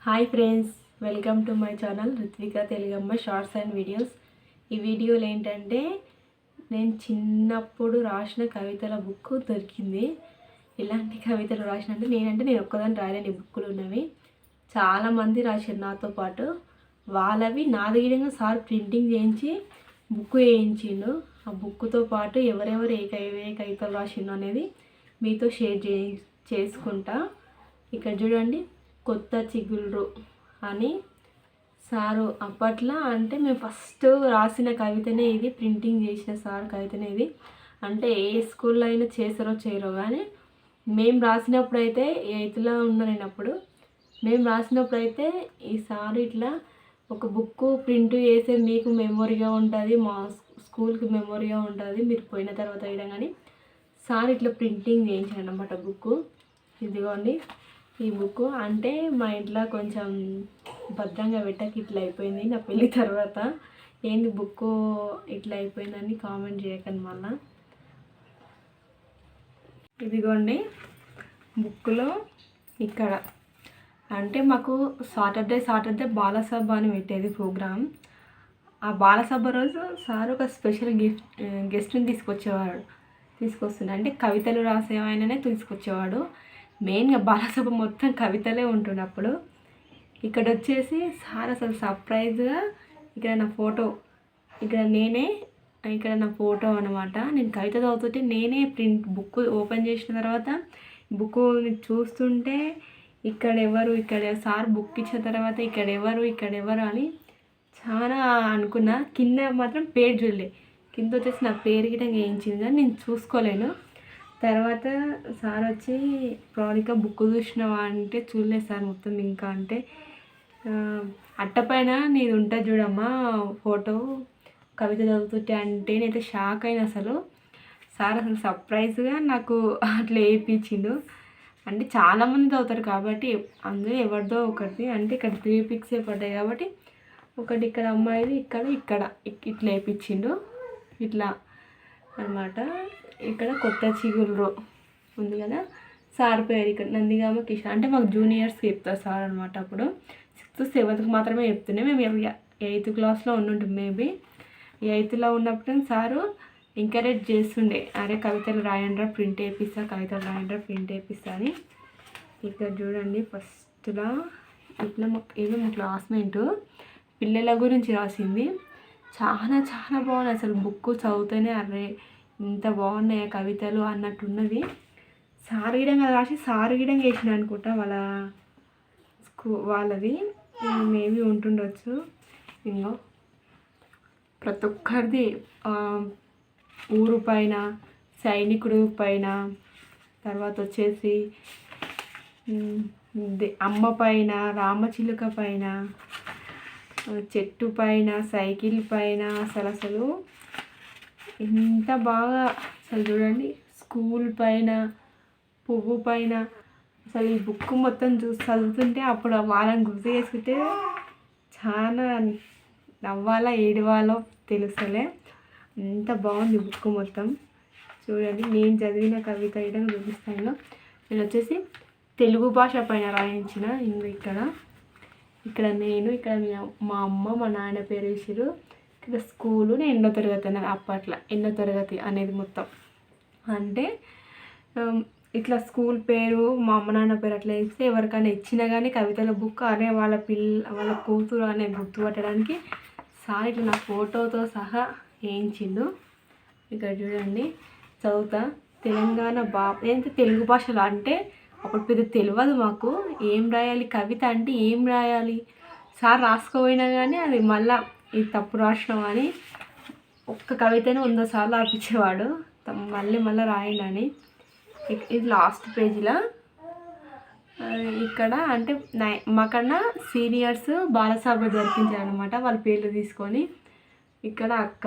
Hi friends, welcome to my channel Rithvika తెలుగమ్మ shorts and videos. ఈ వీడియోలు ఏంటంటే నేను చిన్నప్పుడు రాసిన కవితల బుక్ దొరికింది. ఇలాంటి కవితలు రాసిన అంటే నేను ఒక్కదాన్ని రాయలేని బుక్కులు ఉన్నవి. చాలామంది రాశారు నాతో పాటు. వాళ్ళవి నా దగ్గర సార్ ప్రింటింగ్ చేయించి బుక్ వేయించిండు. ఆ బుక్తో పాటు ఎవరెవరు ఏ కవితలు రాసిండు అనేది మీతో షేర్ చేసుకుంటా. ఇక్కడ చూడండి, కొత్త చిగుళ్ళు అని సారు అప్పట్లో అంటే మేము ఫస్ట్ రాసిన కవితనే ఇది, ప్రింటింగ్ చేసిన సార్ కవితనే ఇది. అంటే ఏ స్కూల్లో అయినా చేస్తారో చేయరో కానీ మేము రాసినప్పుడు అయితే ఎయిత్లో ఉన్నప్పుడు మేము రాసినప్పుడు అయితే ఈ సార్ ఇట్లా ఒక బుక్ ప్రింట్ చేస్తే మీకు మెమొరీగా ఉంటుంది, మా స్కూల్కి మెమొరీగా ఉంటుంది, మీరు పోయిన తర్వాత వేయడం కానీ సార్ ఇట్లా ప్రింటింగ్ చేయించాడు అన్నమాట బుక్. ఇదిగోండి ఈ బుక్. అంటే మా ఇంట్లో కొంచెం భద్రంగా పెట్టక ఇట్లా అయిపోయింది నా పెళ్ళి తర్వాత. ఏంది బుక్ ఇట్లా అయిపోయిందని కామెంట్ చేయకండి మళ్ళా. ఇదిగోండి బుక్లో ఇక్కడ అంటే మాకు సాటర్డే బాలసభ అని పెట్టేది ప్రోగ్రామ్. ఆ బాలసభ రోజు సార్ ఒక స్పెషల్ గెస్ట్ని తీసుకొస్తుండే. అంటే కవితలు రాసే ఆయననే తీసుకొచ్చేవాడు. మెయిన్గా బాలసభ మొత్తం కవితలే ఉంటున్నప్పుడు ఇక్కడ వచ్చేసి సార్ అసలు సర్ప్రైజ్గా ఇక్కడ నా ఫోటో అనమాట. నేను కవిత చదువుతుంటే నేనే బుక్ ఓపెన్ చేసిన తర్వాత బుక్ చూస్తుంటే ఇక్కడ సార్ బుక్ ఇచ్చిన తర్వాత ఇక్కడ ఎవరు అని చాలా అనుకున్నా. కింద మాత్రం పేరు చూడలే, కింద వచ్చేసి నా పేరు గిట్ట వేయించింది కానీ నేను చూసుకోలేను. తర్వాత సార్ వచ్చి ప్రణిక బుక్ చూసినావా అంటే చూడలేదు సార్ మొత్తం. ఇంకా అంటే అట్టపైన నేను ఉంటా చూడమ్మా ఫోటో కవిత చదువుతుంటే అంటే నేనైతే షాక్ అయినా అసలు. సార్ అసలు సర్ప్రైజ్గా నాకు అట్లా వేయించిండు. అంటే చాలామంది చదువుతారు కాబట్టి అందులో ఎవరిదో ఒకటి, అంటే ఇక్కడ 3 పిక్స్ పడ్డాయి కాబట్టి ఒకటి ఇక్కడ అమ్మాయిది, ఇక్కడ ఇట్లా వేయించిండు ఇట్లా అనమాట. ఇక్కడ కొత్త చిగుళ్ళు ఉంది కదా, సార్ పేరు ఇక్కడ నందిగామ కిషోర్. అంటే మాకు జూనియర్స్కి చెప్తారు సార్ అనమాట. అప్పుడు 6th 7th మాత్రమే చెప్తున్నాయి. మేము 8th క్లాస్లో ఉంటుంటాం మేబీ. 8th ఉన్నప్పుడు సారు ఎంకరేజ్ చేస్తుండే, అరే కవితలు రాయండ్రా ప్రింట్ వేయిస్తా అని. ఇక్కడ చూడండి ఫస్ట్లో ఇట్లా మా క్లాస్మేట్ పిల్లల గురించి రాసింది. చాలా చాలా బాగుంది అసలు. బుక్ చదివితేనే అరే ఇంత బాగున్నాయి కవితలు అన్నట్టున్నది. సారగిడంగా రాసి సారగిడంగా వేసిన అనుకుంటా వాళ్ళది మేబీ ఉంటుండొచ్చు. ఇంకో ప్రతి ఒక్కరిది ఊరు పైన, సైనికుడు పైన, తర్వాత వచ్చేసి అమ్మ పైన, రామచిలుక పైన, చెట్టు పైన, సైకిల్ పైన, అసలు ఎంత బాగా అసలు చూడండి. స్కూల్ పైన, పువ్వు పైన, అసలు ఈ బుక్ మొత్తం చదువుతుంటే అప్పుడు వాళ్ళని గుర్తు చేసుకుంటే చాలా నవ్వాలా ఏడవాలో తెలుస్తలే, ఎంత బాగుంది బుక్ మొత్తం. చూడండి నేను చదివిన కవిత ఇవ్వడం చూపిస్తాను. నేను వచ్చేసి తెలుగు భాష పైన రాయించిన. ఇక్కడ నేను, ఇక్కడ మా అమ్మ మా నాన్న పేరు వేసారు. ఇక్కడ స్కూలు నేను 8వ తరగతి అన్నది. అప్పట్లో 8వ తరగతి అనేది మొత్తం అంటే ఇట్లా స్కూల్ పేరు మా అమ్మ నాన్న పేరు అట్లా వేస్తే ఎవరికైనా ఇచ్చినా కానీ కవితల బుక్ అనే వాళ్ళ కూతురు అనే గుర్తుపట్టడానికి సార్ ఇట్లా నా ఫోటోతో సహా వేయించిండు. ఇక్కడ చూడండి చదువుతా. తెలంగాణ ఏంటంటే తెలుగు భాషలో అంటే అప్పుడు పెద్ద తెలియదు మాకు ఏం రాయాలి, కవిత అంటే ఏం రాయాలి. సార్ రాసుకోపోయినా కానీ అది మళ్ళీ ఇది తప్పు రాసినాం అని ఒక్క కవితను 100 సార్లు ఆపించేవాడు మళ్ళీ రాయండి. ఇది లాస్ట్ పేజీలో ఇక్కడ అంటే మాకన్నా సీనియర్స్ బాలసభ జరిపించారు అనమాట, వాళ్ళ పేర్లు తీసుకొని. ఇక్కడ అక్క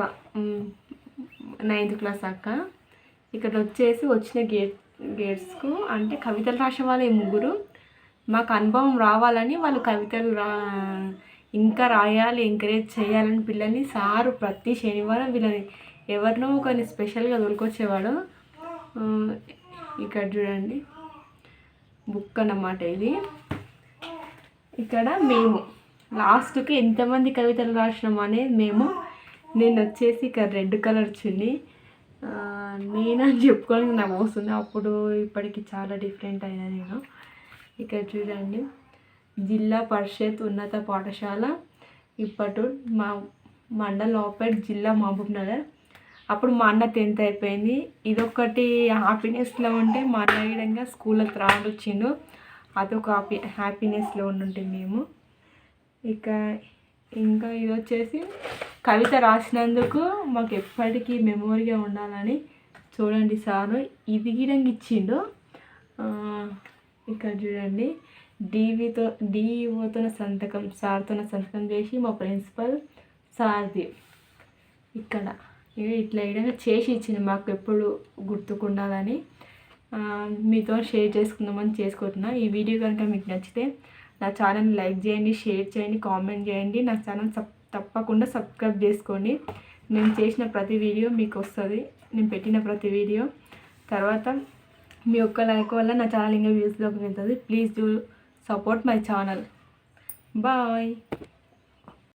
9th క్లాస్ అక్క. ఇక్కడ వచ్చేసి వచ్చిన గేట్స్కు అంటే కవితలు రాసే వాళ్ళే 3. మాకు అనుభవం రావాలని వాళ్ళు కవితలు ఇంకా రాయాలి, ఎంకరేజ్ చేయాలని పిల్లల్ని సారు ప్రతి శనివారం వీళ్ళని ఎవరినో ఒకరిని స్పెషల్గా తోలుకొచ్చేవాడు. ఇక్కడ చూడండి బుక్ అన్నమాట ఇది. ఇక్కడ మేము లాస్ట్కి ఎంతమంది కవితలు రాసినాము అనేది నేను వచ్చేసి ఇక్కడ రెడ్ కలర్ చున్నీ నేనని చెప్పుకోవడానికి నాకు వస్తుంది. అప్పుడు ఇప్పటికి చాలా డిఫరెంట్ అయినా నేను. ఇక్కడ చూడండి, జిల్లా పరిషత్ ఉన్నత పాఠశాల ఇప్పటి మా మండల్ ఆపేట్ జిల్లా మహబూబ్ నగర్. అప్పుడు మా అన్న 10th అయిపోయింది. ఇదొకటి హ్యాపీనెస్లో ఉంటే మా అన్న విధంగా స్కూల్లో త్రాడ్ వచ్చిండు. అదొక హ్యాపీనెస్లో ఉండుంటే మేము. ఇంకా ఇది వచ్చేసి కవిత రాసినందుకు మాకు ఎప్పటికీ మెమొరీగా ఉండాలని చూడండి సారు ఇది గిడంగా ఇచ్చిండు. ఇక్కడ చూడండి, డిఈఓతో సంతకం, సార్తో సంతకం చేసి మా ప్రిన్సిపల్ సార్ది ఇక్కడ ఇట్లా విధంగా చేసి ఇచ్చింది మాకు ఎప్పుడు గుర్తుకుండాలని. మీతో షేర్ చేసుకుందామని చేసుకుంటున్నా. ఈ వీడియో కనుక మీకు నచ్చితే నా ఛానల్ని లైక్ చేయండి, షేర్ చేయండి, కామెంట్ చేయండి. నా ఛానల్ తప్పకుండా సబ్స్క్రైబ్ చేసుకోండి. నేను చేసిన ప్రతి వీడియో మీకు వస్తుంది, నేను పెట్టిన ప్రతి వీడియో. తర్వాత మీ ఒక్క లైక్ వల్ల నా ఛానల్ ఇంకా వ్యూస్లోకి వెళ్తుంది. Please do support my channel. Bye.